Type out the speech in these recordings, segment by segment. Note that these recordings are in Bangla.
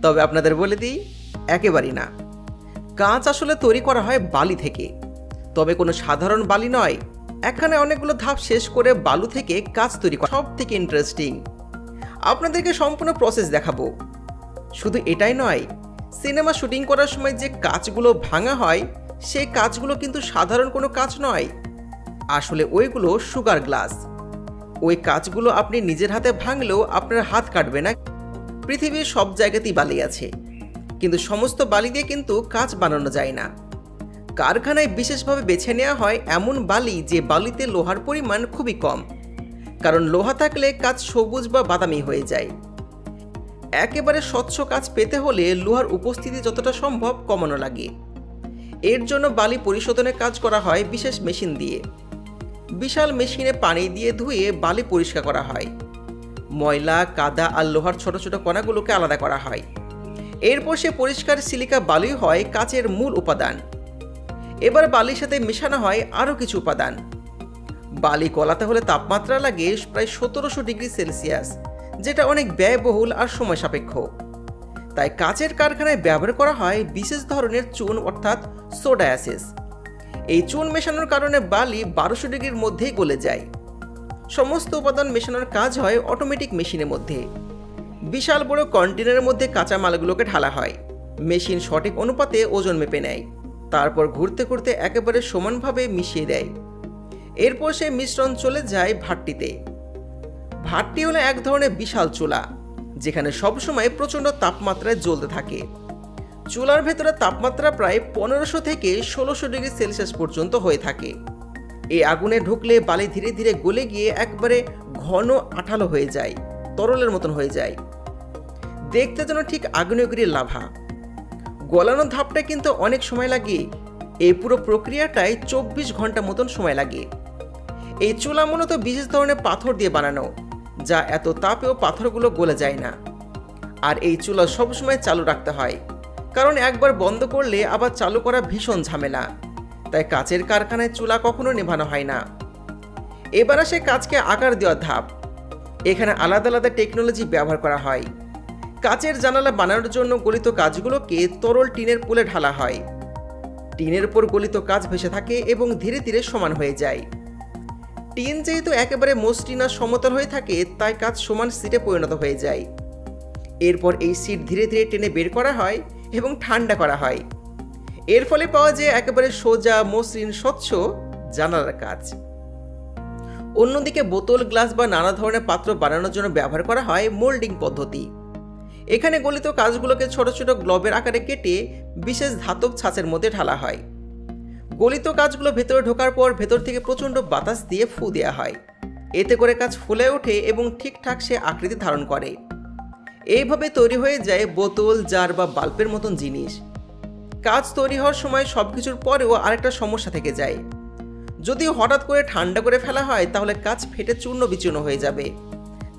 তবে আপনাদের বলে দিই, একেবারেই না। কাঁচ আসলে তৈরি করা হয় বালি থেকে, তবে কোনো সাধারণ বালি নয়। এখানে অনেকগুলো ধাপ শেষ করে বালু থেকে কাঁচ তৈরি করা সব থেকে ইন্টারেস্টিং। আপনাদেরকে সম্পূর্ণ প্রসেস দেখাবো। শুধু এটাই নয়, সিনেমা শুটিং করার সময় যে কাঁচগুলো ভাঙা হয়, সেই কাঁচগুলো কিন্তু সাধারণ কোনো কাঁচ নয়। আসলে ওইগুলো সুগার গ্লাস। ওই কাঁচগুলো আপনি নিজের হাতে ভাঙলেও আপনার হাত কাটবে না। পৃথিবীর সব জায়গাতেই বালি আছে, কিন্তু সমস্ত বালি দিয়ে কিন্তু কাঁচ বানানো যায় না। কারখানায় বিশেষভাবে বেছে নেওয়া হয় এমন বালি যে বালিতে লোহার পরিমাণ খুবই কম, কারণ লোহা থাকলে কাঁচ সবুজ বা বাদামি হয়ে যায়। একেবারে স্বচ্ছ কাঁচ পেতে হলে লোহার উপস্থিতি যতটা সম্ভব কমানো লাগে। এর জন্য বালি পরিশোধনের কাজ করা হয় বিশেষ মেশিন দিয়ে। বিশাল মেশিনে পানি দিয়ে ধুয়ে বালি পরিষ্কার করা হয়। ময়লা, কাদা আর লোহার ছোট ছোট কণাগুলোকে আলাদা করা হয়। এরপর সে পরিষ্কার সিলিকা বালি হয় কাঁচের মূল উপাদান। এবার বালির সাথে মেশানো হয় আরও কিছু উপাদান। বালি গলাতে হলে তাপমাত্রা লাগে প্রায় 1700 ডিগ্রি সেলসিয়াস, যেটা অনেক ব্যয়বহুল আর সময় সাপেক্ষ। তাই কাঁচের কারখানায় ব্যবহার করা হয় বিশেষ ধরনের চুন, অর্থাৎ সোডা অ্যাসেস। এই চুন মেশানোর কারণে বালি 1200 ডিগ্রির মধ্যেই গলে যায়। সমস্ত উপাদান মেশানোর কাজ হয় অটোমেটিক মেশিনের মধ্যে। বিশাল বড় কন্টেনারের মধ্যে কাঁচা মালগুলোকে ঢালা হয়। মেশিন সঠিক অনুপাতে ওজন মেপে নেয়, তারপর ঘুরতে ঘুরতে একেবারে সমানভাবে মিশিয়ে দেয়। এরপর সে মিশ্রণ চলে যায় ভাট্টিতে। ভাট্টি হলো এক ধরনের বিশাল চুলা, যেখানে সবসময় প্রচণ্ড তাপমাত্রায় জ্বলতে থাকে। চুলার ভেতরে তাপমাত্রা প্রায় 1500 থেকে 1600 ডিগ্রি সেলসিয়াস পর্যন্ত হয়ে থাকে। এই আগুনে ঢুকলে বালি ধীরে ধীরে গলে গিয়ে একবারে ঘন আঠালো হয়ে যায়, তরলের মতন হয়ে যায়। দেখতে যেন ঠিক আগ্নেয়গিরির লাভা। গলানোর ধাপটা কিন্তু অনেক সময় লাগে। এই পুরো প্রক্রিয়াটায় 24 ঘন্টা মতন সময় লাগে। এই চুলা মূলত বিশেষ ধরনের পাথর দিয়ে বানানো, যা এত তাপেও পাথরগুলো গলে যায় না। আর এই চুলা সবসময় চালু রাখতে হয়, কারণ একবার বন্ধ করলে আবার চালু করা ভীষণ ঝামেলা। তাই কাচের কারখানায় চুলা কখনো নেভানো হয় না। এবার আসে কাচকে আকার দেওয়ার ধাপ। এখানে আলাদা আলাদা টেকনোলজি ব্যবহার করা হয়। কাচের জানালা বানানোর জন্য গলিত কাচগুলোকে তরল টিনের পুলে ঢালা হয়। টিনের উপর গলিত কাচ ভেসে থাকে এবং ধীরে ধীরে সমান হয়ে যায়। টিন যেহেতু একেবারে মসৃণ আর সমতল হয়ে থাকে, তাই কাচ সমান সিটে পরিণত হয়ে যায়। এরপর এই সিট ধীরে ধীরে টেনে বের করা হয় এবং ঠান্ডা করা হয়। এর ফলে পাওয়া যায় একেবারে সোজা, মসৃণ, স্বচ্ছ জানালার কাচ। অন্যদিকে বোতল, গ্লাস বা নানা ধরনের পাত্র বানানোর জন্য ব্যবহার করা হয় মোল্ডিং পদ্ধতি। এখানে গলিত কাচগুলোকে ছোট ছোট গ্লোবের আকারে কেটে বিশেষ ধাতব ছাঁচের মধ্যে ঢালা হয়। গলিত কাচগুলো ভেতরে ঢোকার পর ভেতর থেকে প্রচণ্ড বাতাস দিয়ে ফু দেওয়া হয়। এতে করে কাচ ফুলে ওঠে এবং ঠিকঠাক সে আকৃতি ধারণ করে। এইভাবে তৈরি হয়ে যায় বোতল, জার বা বাল্বের মতন জিনিস। কাচ তৈরি হওয়ার সময় সবকিছুর পরেও আরেকটা সমস্যা থেকে যায়। যদি হঠাৎ করে ঠান্ডা করে ফেলা হয়, তাহলে কাচ ফেটে চূর্ণ বিচূর্ণ হয়ে যাবে।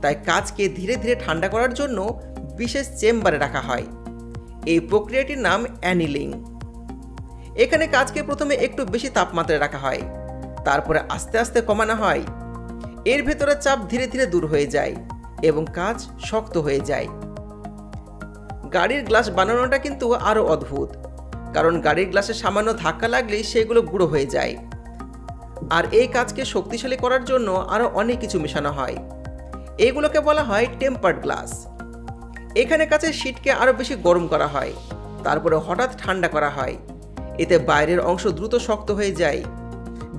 তাই কাচকে ধীরে ধীরে ঠান্ডা করার জন্য বিশেষ চেম্বারে রাখা হয়। এই প্রক্রিয়াটির নাম অ্যানিলিং। এখানে কাচকে প্রথমে একটু বেশি তাপমাত্রায় রাখা হয়, তারপরে আস্তে আস্তে কমানো হয়। এর ভেতরে চাপ ধীরে ধীরে দূর হয়ে যায় এবং কাচ শক্ত হয়ে যায়। গাড়ির গ্লাস বানানোটা কিন্তু আরও অদ্ভুত, কারণ গাড়ির গ্লাসে সামান্য ধাক্কা লাগলেই সেগুলো গুঁড়ো হয়ে যায়। আর এই কাজকে শক্তিশালী করার জন্য আরও অনেক কিছু মেশানো হয়। এগুলোকে বলা হয় টেম্পার্ড গ্লাস। এখানে কাচের শীটকে আরও বেশি গরম করা হয়, তারপরে হঠাৎ ঠান্ডা করা হয়। এতে বাইরের অংশ দ্রুত শক্ত হয়ে যায়,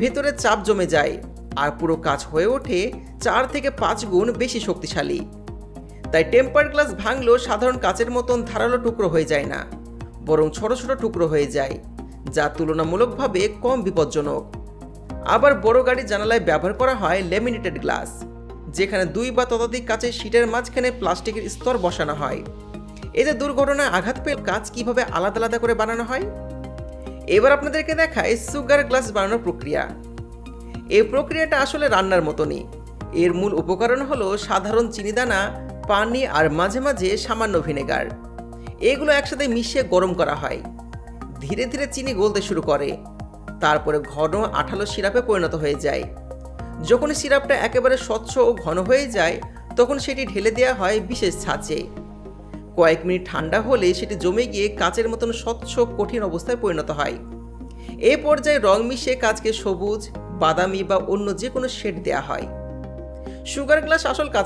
ভেতরে চাপ জমে যায়, আর পুরো কাচ হয়ে ওঠে 4 থেকে 5 গুণ বেশি শক্তিশালী। তাই টেম্পার্ড গ্লাস ভাঙলেও সাধারণ কাচের মতন ধারালো টুকরো হয়ে যায় না, বরং ছোট ছোট টুকরো হয়ে যায়, যা তুলনামূলকভাবে কম বিপজ্জনক। আবার বড় গাড়ির জানালায় ব্যবহার করা হয় ল্যামিনেটেড গ্লাস, যেখানে 2 বা ততোধিক কাচের শীটের মাঝখানে প্লাস্টিকের স্তর বসানো হয়। এতে দুর্ঘটনায় আঘাত পেয়ে কাচ কিভাবে আলাদা আলাদা করে বানানো হয়। এবার আপনাদেরকে দেখায় সুগার গ্লাস বানানোর প্রক্রিয়া। এই প্রক্রিয়াটা আসলে রান্নার মতনই। এর মূল উপকরণ হলো সাধারণ চিনিদানা, পানি আর মাঝে মাঝে সামান্য ভিনেগার। এগুলো একসাথে মিশিয়ে গরম করা হয়। ধীরে ধীরে চিনি গলতে শুরু করে, তারপরে ঘন আঠালো সিরাপে পরিণত হয়ে যায়। যখন সিরাপটা একেবারে স্বচ্ছ ও ঘন হয়ে যায়, তখন সেটি ঢেলে দেওয়া হয় বিশেষ ছাঁচে। কয়েক মিনিট ঠান্ডা হলে সেটি জমে গিয়ে কাচের মতন স্বচ্ছ কঠিন অবস্থায় পরিণত হয়। এ পর্যায়ে রং মিশিয়ে কাচকে সবুজ, বাদামি বা অন্য যে কোনো শেড দেওয়া হয়। সুগার গ্লাস আসল কাজ